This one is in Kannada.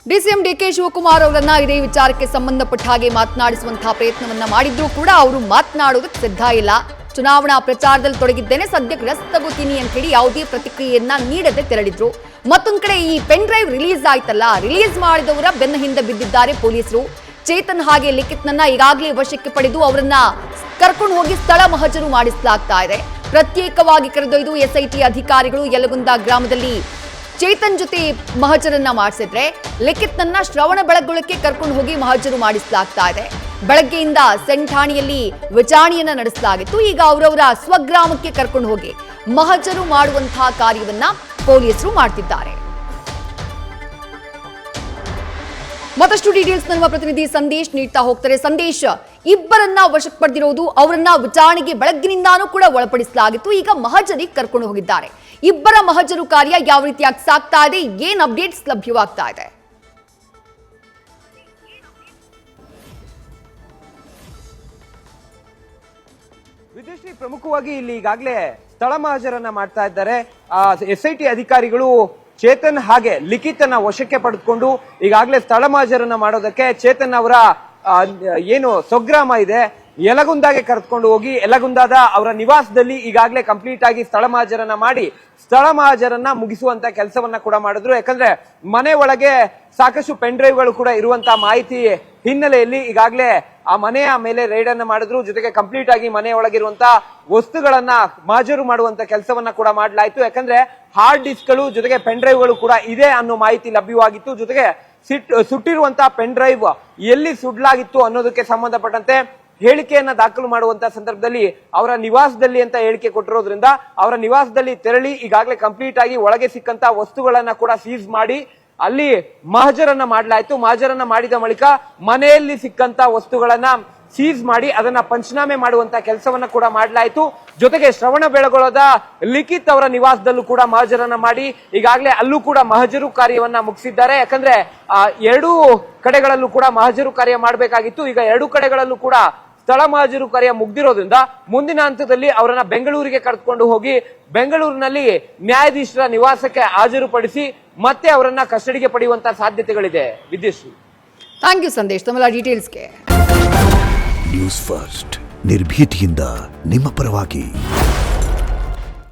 ಡಿಸಿಎಂ ಡಿಕೆ ಶಿವಕುಮಾರ್ ಅವರನ್ನ ಇದೇ ವಿಚಾರಕ್ಕೆ ಸಂಬಂಧಪಟ್ಟ ಹಾಗೆ ಮಾತನಾಡಿಸುವಂತಹ ಪ್ರಯತ್ನವನ್ನ ಮಾಡಿದ್ರು ಕೂಡ ಅವರು ಮಾತನಾಡೋದಕ್ಕೆ ಸಿದ್ಧ ಇಲ್ಲ. ಚುನಾವಣಾ ಪ್ರಚಾರದಲ್ಲಿ ತೊಡಗಿದ್ದೇನೆ, ಸದ್ಯಕ್ಕೆ ರೆಸ್ಟ್ ತಗೋತೀನಿ ಅಂತ ಹೇಳಿ ಯಾವುದೇ ಪ್ರತಿಕ್ರಿಯೆಯನ್ನ ನೀಡದೆ ತೆರಳಿದ್ರು. ಮತ್ತೊಂದ್ ಕಡೆ ಈ ಪೆನ್ ಡ್ರೈವ್ ರಿಲೀಸ್ ಆಯ್ತಲ್ಲ, ರಿಲೀಸ್ ಮಾಡಿದವರ ಬೆನ್ನ ಹಿಂದೆ ಬಿದ್ದಿದ್ದಾರೆ ಪೊಲೀಸರು. ಚೇತನ್ ಹಾಗೆ ಲಿಖಿತ್ನನ್ನ ಈಗಾಗಲೇ ವಶಕ್ಕೆ ಪಡೆದು ಅವರನ್ನ ಕರ್ಕೊಂಡು ಹೋಗಿ ಸ್ಥಳ ಮಹಜರು ಮಾಡಿಸಲಾಗ್ತಾ ಇದೆ. ಪ್ರತ್ಯೇಕವಾಗಿ ಕರೆದೊಯ್ದು ಎಸ್ಐಟಿ ಅಧಿಕಾರಿಗಳು ಯಲಗುಂದ ಗ್ರಾಮದಲ್ಲಿ ಚೇತನ್ ಜೊತೆ ಮಹಜರನ್ನ ಮಾಡಿಸಿದ್ರೆ, ಲಿಖಿತ್ನನ್ನ ಶ್ರವಣಬೆಳಗೊಳಕ್ಕೆ ಕರ್ಕೊಂಡು ಹೋಗಿ ಮಹಜರು ಮಾಡಿಸಲಾಗ್ತಾ ಇದೆ. ಬೆಳಗ್ಗೆಯಿಂದ ಸೆಂಟ್ ಠಾಣೆಯಲ್ಲಿ ವಿಚಾರಣೆಯನ್ನ ನಡೆಸಲಾಗಿತ್ತು. ಈಗ ಅವರವರ ಸ್ವಗ್ರಾಮಕ್ಕೆ ಕರ್ಕೊಂಡು ಹೋಗಿ ಮಹಜರು ಮಾಡುವಂತಹ ಕಾರ್ಯವನ್ನ ಪೊಲೀಸರು ಮಾಡ್ತಿದ್ದಾರೆ. ಮತ್ತಷ್ಟು ಡೀಟೇಲ್ಸ್ ನಮ್ಮ ಪ್ರತಿನಿಧಿ ಸಂದೇಶ್ ನೀಡ್ತಾ ಹೋಗ್ತಾರೆ. ಸಂದೇಶ್, ಇಬ್ಬರನ್ನ ವಶಕ್ಕೆ ಪಡೆದಿರೋದು, ಅವರನ್ನ ವಿಚಾರಣೆಗೆ ಬೆಳಗ್ಗಿನಿಂದಾನೂ ಕೂಡ ಒಳಪಡಿಸಲಾಗಿತ್ತು. ಈಗ ಮಹಜರಿಗೆ ಕರ್ಕೊಂಡು ಹೋಗಿದ್ದಾರೆ. ಇಬ್ಬರ ಮಹಜರು ಕಾರ್ಯ ಯಾವ ರೀತಿಯಾಗಿ ಸಾಗ್ತಾ ಇದೆ, ಏನ್ ಅಪ್ಡೇಟ್ಸ್ ಲಭ್ಯವಾಗ್ತಾ ಇದೆ? ವಿದೇಶಿ ಪ್ರಮುಖವಾಗಿ ಇಲ್ಲಿ ಈಗಾಗಲೇ ಸ್ಥಳ ಮಹಜರನ್ನ ಮಾಡ್ತಾ ಇದ್ದಾರೆ. ಎಸ್ಐಟಿ ಅಧಿಕಾರಿಗಳು ಚೇತನ್ ಹಾಗೆ ಲಿಖಿತನ ವಶಕ್ಕೆ ಪಡೆದುಕೊಂಡು ಈಗಾಗಲೇ ಸ್ಥಳ ಮಹಜರನ್ನ ಮಾಡೋದಕ್ಕೆ ಚೇತನ್ ಅವರ ಏನು ಸ್ವಗ್ರಾಮ ಇದೆ ಯಲಗುಂದಾಗೆ ಕರೆದುಕೊಂಡು ಹೋಗಿ ಯಲಗುಂದಾದ ಅವರ ನಿವಾಸದಲ್ಲಿ ಈಗಾಗಲೇ ಕಂಪ್ಲೀಟ್ ಆಗಿ ಸ್ಥಳ ಮಹಜರನ್ನ ಮಾಡಿ ಸ್ಥಳ ಮಹಜರನ್ನ ಮುಗಿಸುವಂತ ಕೆಲಸವನ್ನ ಕೂಡ ಮಾಡಿದ್ರು. ಯಾಕಂದ್ರೆ ಮನೆ ಒಳಗೆ ಸಾಕಷ್ಟು ಪೆನ್ ಡ್ರೈವ್ಗಳು ಕೂಡ ಇರುವಂತಹ ಮಾಹಿತಿ ಹಿನ್ನೆಲೆಯಲ್ಲಿ ಈಗಾಗಲೇ ಆ ಮನೆಯ ಮೇಲೆ ರೈಡ್ ಅನ್ನ ಮಾಡಿದ್ರು. ಜೊತೆಗೆ ಕಂಪ್ಲೀಟ್ ಆಗಿ ಮನೆಯ ಒಳಗಿರುವಂತಹ ವಸ್ತುಗಳನ್ನ ಮಹಜರು ಮಾಡುವಂತ ಕೆಲಸವನ್ನ ಕೂಡ ಮಾಡಲಾಯಿತು. ಯಾಕಂದ್ರೆ ಹಾರ್ಡ್ ಡಿಸ್ಕ್ಗಳು ಜೊತೆಗೆ ಪೆನ್ ಡ್ರೈವ್ಗಳು ಕೂಡ ಇದೆ ಅನ್ನೋ ಮಾಹಿತಿ ಲಭ್ಯವಾಗಿತ್ತು. ಜೊತೆಗೆ ಸುಟ್ಟಿರುವಂತಹ ಪೆನ್ ಡ್ರೈವ್ ಎಲ್ಲಿ ಸುಡ್ಲಾಗಿತ್ತು ಅನ್ನೋದಕ್ಕೆ ಸಂಬಂಧಪಟ್ಟಂತೆ ಹೇಳಿಕೆಯನ್ನ ದಾಖಲು ಮಾಡುವಂತ ಸಂದರ್ಭದಲ್ಲಿ ಅವರ ನಿವಾಸದಲ್ಲಿ ಅಂತ ಹೇಳಿಕೆ ಕೊಟ್ಟಿರೋದ್ರಿಂದ ಅವರ ನಿವಾಸದಲ್ಲಿ ತೆರಳಿ ಈಗಾಗಲೇ ಕಂಪ್ಲೀಟ್ ಆಗಿ ಒಳಗೆ ಸಿಕ್ಕಂತ ವಸ್ತುಗಳನ್ನ ಕೂಡ ಸೀಸ್ ಮಾಡಿ ಅಲ್ಲಿ ಮಹಜರನ್ನ ಮಾಡಲಾಯಿತು. ಮಹಜರನ್ನ ಮಾಡಿದ ಬಳಿಕ ಮನೆಯಲ್ಲಿ ಸಿಕ್ಕಂತ ವಸ್ತುಗಳನ್ನ ಸೀಸ್ ಮಾಡಿ ಅದನ್ನ ಪಂಚನಾಮೆ ಮಾಡುವಂತ ಕೆಲಸವನ್ನ ಕೂಡ ಮಾಡಲಾಯಿತು. ಜೊತೆಗೆ ಶ್ರವಣಬೆಳಗೊಳದ ಲಿಖಿತ್ ಅವರ ನಿವಾಸದಲ್ಲೂ ಕೂಡ ಮಹಜರನ್ನ ಮಾಡಿ ಈಗಾಗಲೇ ಅಲ್ಲೂ ಕೂಡ ಮಹಜರು ಕಾರ್ಯವನ್ನ ಮುಗಿಸಿದ್ದಾರೆ. ಯಾಕಂದ್ರೆ ಎರಡೂ ಕಡೆಗಳಲ್ಲೂ ಕೂಡ ಮಹಜರು ಕಾರ್ಯ ಮಾಡಬೇಕಾಗಿತ್ತು. ಈಗ ಎರಡೂ ಕಡೆಗಳಲ್ಲೂ ಕೂಡ ಸ್ಥಳ ಮಹಜರು ಕಾರ್ಯ ಮುಗ್ದಿರೋದ್ರಿಂದ ಮುಂದಿನ ಹಂತದಲ್ಲಿ ಅವರನ್ನ ಬೆಂಗಳೂರಿಗೆ ಕರೆದುಕೊಂಡು ಹೋಗಿ ಬೆಂಗಳೂರಿನಲ್ಲಿ ನ್ಯಾಯಾಧೀಶರ ನಿವಾಸಕ್ಕೆ ಹಾಜರುಪಡಿಸಿ ಮತ್ತೆ ಅವರನ್ನ ಕಸ್ಟಡಿಗೆ ಪಡೆಯುವಂತ ಸಾಧ್ಯತೆಗಳಿದೆ. ವಿದ್ಯುಶ್ರೀ, ಥ್ಯಾಂಕ್ ಯು ಸಂದೇಶ್ ತಮ್ಮೆಲ್ಲ ಡೀಟೇಲ್ಸ್ಗೆ. ನ್ಯೂಸ್ ಫಸ್ಟ್ ನಿರ್ಭೀತಿಯಿಂದ ನಿಮ್ಮ ಪರವಾಗಿ.